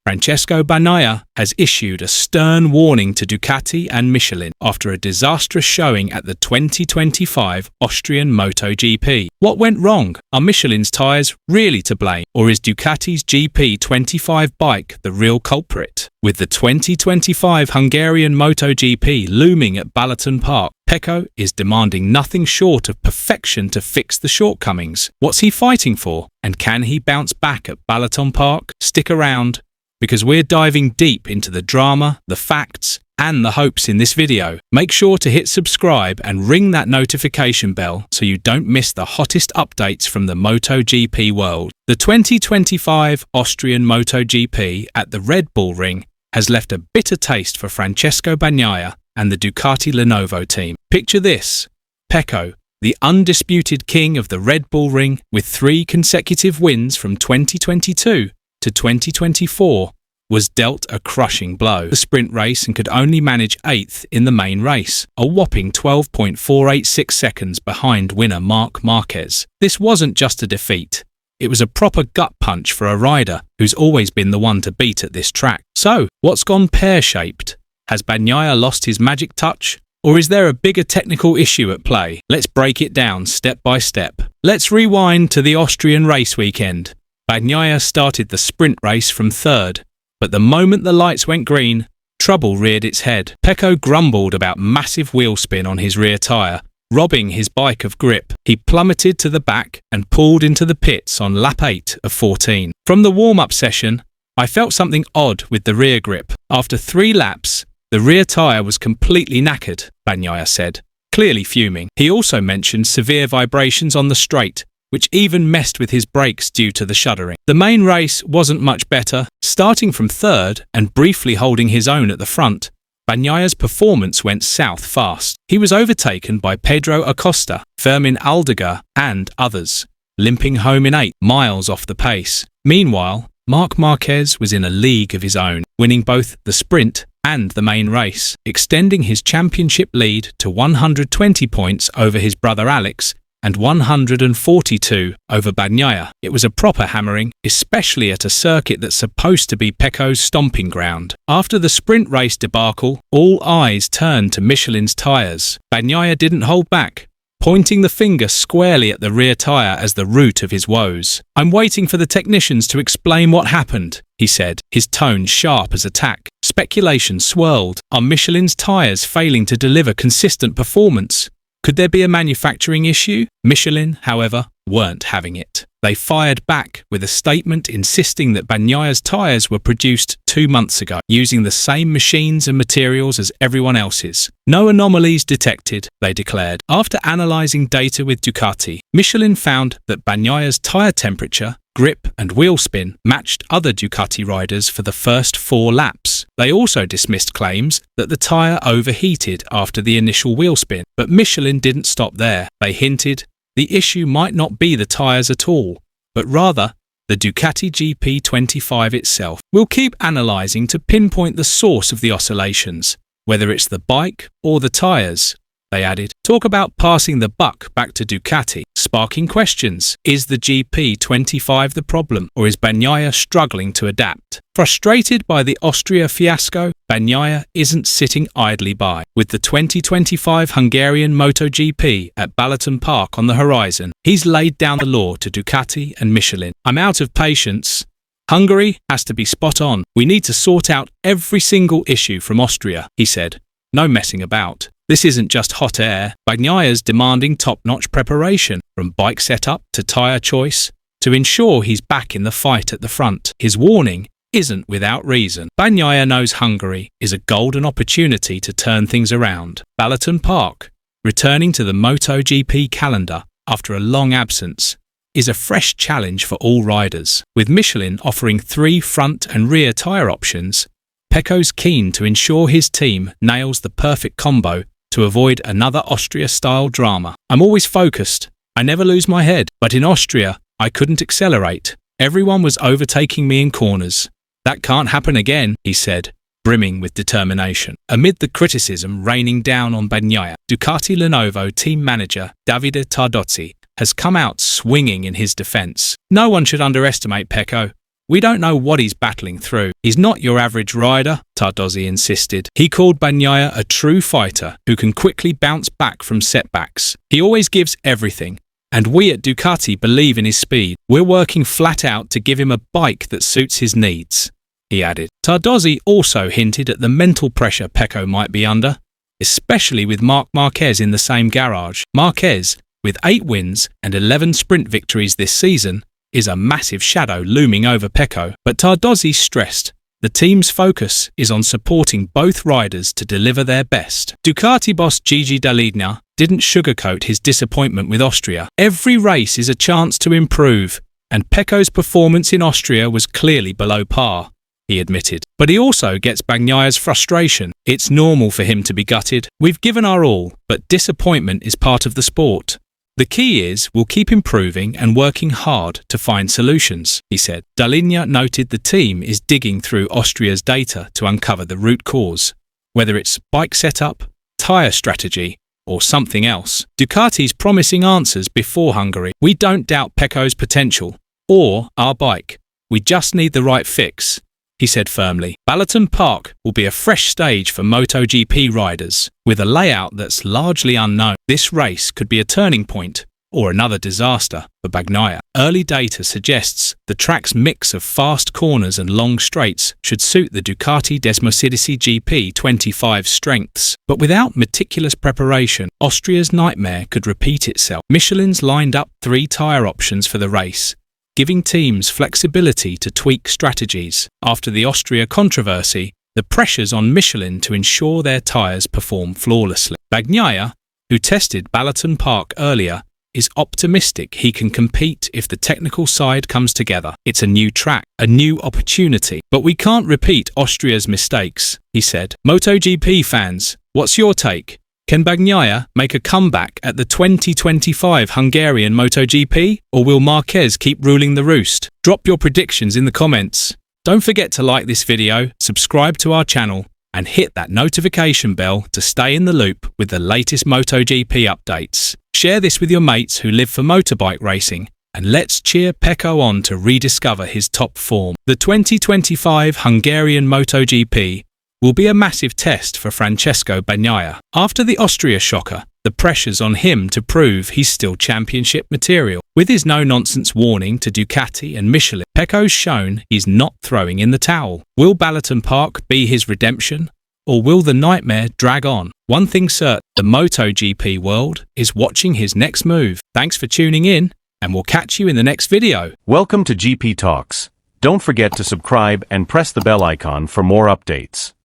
Francesco Bagnaia has issued a stern warning to Ducati and Michelin after a disastrous showing at the 2025 Austrian MotoGP. What went wrong? Are Michelin's tyres really to blame, or is Ducati's GP25 bike the real culprit? With the 2025 Hungarian MotoGP looming at Balaton Park, Pecco is demanding nothing short of perfection to fix the shortcomings. What's he fighting for? And can he bounce back at Balaton Park? Stick around, because we're diving deep into the drama, the facts, and the hopes in this video. Make sure to hit subscribe and ring that notification bell so you don't miss the hottest updates from the MotoGP world. The 2025 Austrian MotoGP at the Red Bull Ring has left a bitter taste for Francesco Bagnaia and the Ducati Lenovo team. Picture this: Pecco, the undisputed king of the Red Bull Ring, with 3 consecutive wins from 2022 to 2024, was dealt a crushing blow. The sprint race and could only manage 8th in the main race, a whopping 12.486 seconds behind winner Marc Marquez. This wasn't just a defeat. It was a proper gut punch for a rider who's always been the one to beat at this track. So, what's gone pear-shaped? Has Bagnaia lost his magic touch? Or is there a bigger technical issue at play? Let's break it down step by step. Let's rewind to the Austrian race weekend. Bagnaia started the sprint race from 3rd, but the moment the lights went green, trouble reared its head. Pecco grumbled about massive wheel spin on his rear tyre, robbing his bike of grip. He plummeted to the back and pulled into the pits on lap 8 of 14. From the warm-up session, I felt something odd with the rear grip. After 3 laps, the rear tyre was completely knackered, Bagnaia said, clearly fuming. He also mentioned severe vibrations on the straight, which even messed with his brakes due to the shuddering. The main race wasn't much better. Starting from 3rd and briefly holding his own at the front, Bagnaia's performance went south fast. He was overtaken by Pedro Acosta, Fermin Aldegar, and others, limping home in 8 miles off the pace. Meanwhile, Marc Marquez was in a league of his own, winning both the sprint and the main race, extending his championship lead to 120 points over his brother Alex and 142 over Bagnaia. It was a proper hammering, especially at a circuit that's supposed to be Pecco's stomping ground. After the sprint race debacle, all eyes turned to Michelin's tyres. Bagnaia didn't hold back, pointing the finger squarely at the rear tyre as the root of his woes. "I'm waiting for the technicians to explain what happened," he said, his tone sharp as attack. Speculation swirled. Are Michelin's tyres failing to deliver consistent performance? Could there be a manufacturing issue? Michelin, however, weren't having it. They fired back with a statement insisting that Bagnaia's tyres were produced 2 months ago, using the same machines and materials as everyone else's. No anomalies detected, they declared. After analysing data with Ducati, Michelin found that Bagnaia's tyre temperature, grip and wheel spin matched other Ducati riders for the first 4 laps. They also dismissed claims that the tyre overheated after the initial wheel spin. But Michelin didn't stop there. They hinted the issue might not be the tyres at all, but rather the Ducati GP25 itself. "We'll keep analysing to pinpoint the source of the oscillations, whether it's the bike or the tyres," they added. Talk about passing the buck back to Ducati, sparking questions. Is the GP25 the problem, or is Bagnaia struggling to adapt? Frustrated by the Austria fiasco, Bagnaia isn't sitting idly by. With the 2025 Hungarian MotoGP at Balaton Park on the horizon, he's laid down the law to Ducati and Michelin. "I'm out of patience. Hungary has to be spot on. We need to sort out every single issue from Austria," he said. "No messing about. This isn't just hot air." Bagnaia's demanding top-notch preparation, from bike setup to tyre choice, to ensure he's back in the fight at the front. His warning isn't without reason. Bagnaia knows Hungary is a golden opportunity to turn things around. Balaton Park, returning to the MotoGP calendar after a long absence, is a fresh challenge for all riders. With Michelin offering 3 front and rear tyre options, Pecco's keen to ensure his team nails the perfect combo to avoid another Austria-style drama. "I'm always focused. I never lose my head. But in Austria, I couldn't accelerate. Everyone was overtaking me in corners. That can't happen again," he said, brimming with determination. Amid the criticism raining down on Bagnaia, Ducati Lenovo team manager Davide Tardozzi has come out swinging in his defence. "No one should underestimate Pecco. We don't know what he's battling through. He's not your average rider, Tardosi insisted. He called Bagnaia a true fighter who can quickly bounce back from setbacks. He always gives everything. And we at Ducati believe in his speed. We're working flat out to give him a bike that suits his needs, he added. Tardosi also hinted at the mental pressure Pecco might be under, especially with Marquez in the same garage. Marquez, with 8 wins and 11 sprint victories this season, is a massive shadow looming over Pecco. But Tardosi stressed the team's focus is on supporting both riders to deliver their best. Ducati boss Gigi Dall'Igna didn't sugarcoat his disappointment with Austria. Every race is a chance to improve, and Pecco's performance in Austria was clearly below par, he admitted. But he also gets Bagnaia's frustration. It's normal for him to be gutted. We've given our all, but disappointment is part of the sport. The key is we'll keep improving and working hard to find solutions, he said. Dall'Igna noted the team is digging through Austria's data to uncover the root cause, whether it's bike setup, tyre strategy, or something else. Ducati's promising answers before Hungary. We don't doubt Pecco's potential or our bike. We just need the right fix, he said firmly. Balaton Park will be a fresh stage for MotoGP riders, with a layout that's largely unknown. This race could be a turning point or another disaster for Bagnaia. Early data suggests the track's mix of fast corners and long straights should suit the Ducati Desmosedici GP25 strengths. But without meticulous preparation, Austria's nightmare could repeat itself. Michelin's lined up 3 tyre options for the race, giving teams flexibility to tweak strategies. After the Austria controversy, the pressure's on Michelin to ensure their tyres perform flawlessly. Bagnaia, who tested Balaton Park earlier, is optimistic he can compete if the technical side comes together. It's a new track, a new opportunity. But we can't repeat Austria's mistakes, he said. MotoGP fans, what's your take? Can Bagnaia make a comeback at the 2025 Hungarian MotoGP, or will Marquez keep ruling the roost? Drop your predictions in the comments. Don't forget to like this video, subscribe to our channel, and hit that notification bell to stay in the loop with the latest MotoGP updates. Share this with your mates who live for motorbike racing, and let's cheer Pecco on to rediscover his top form. The 2025 Hungarian MotoGP will be a massive test for Francesco Bagnaia. After the Austria shocker, the pressure's on him to prove he's still championship material. With his no-nonsense warning to Ducati and Michelin, Pecco's shown he's not throwing in the towel. Will Balaton Park be his redemption, or will the nightmare drag on? One thing's certain, the MotoGP world is watching his next move. Thanks for tuning in, and we'll catch you in the next video. Welcome to GP Talks. Don't forget to subscribe and press the bell icon for more updates.